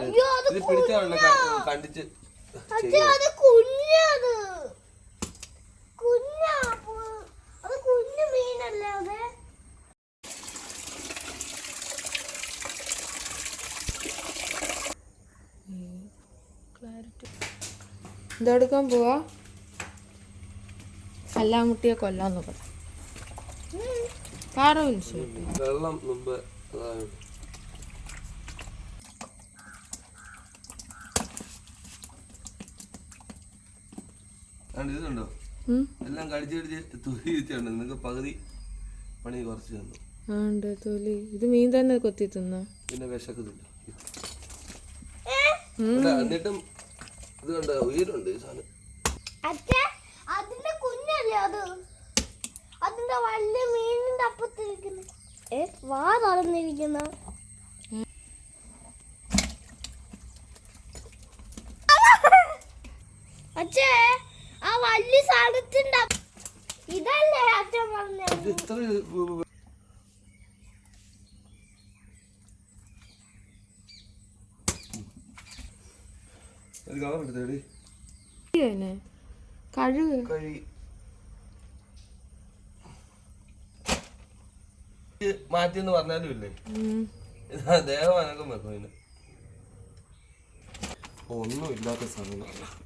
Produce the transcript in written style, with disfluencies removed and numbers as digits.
ഇത് പിടിച്ചാണല്ലോ കണ്ടിച്ച് ഇതെടുക്കാൻ പോവാ കല്ലാമുട്ടിയെ കൊല്ലാൻ നോക്കാം വെള്ളം മുമ്പ് ഇതുണ്ടോ എല്ലാം കടിച്ച് കടിച്ച് തൊലി വെച്ചുണ്ട് നിനക്ക് പകുതി പണി കുറച്ച് തന്നു തൊലി ഇത് മീൻ തന്നെ കൊത്തി തിന്ന പിന്നെ വിശക്കുന്നില്ല എന്നിട്ടും ഇത് കണ്ട ഉയരുണ്ട് ഈ സാധനം അതിന്റെ കുഞ്ഞല്ലേ അത് അതിന്റെ വലിയ മീനിന്റെ അപ്പത്തിരിക്കുന്ന വാ തുറന്നിരിക്കുന്ന അച്ഛേ ആ വലിയ സാധനത്തിന്റെ ഇതല്ലേ അച്ഛൻ പറഞ്ഞത് മാറ്റിന്ന് പറഞ്ഞാലും ഇല്ലേ ദേഹം അനക്കം വെക്കും ഒന്നും ഇല്ലാത്ത സാധനം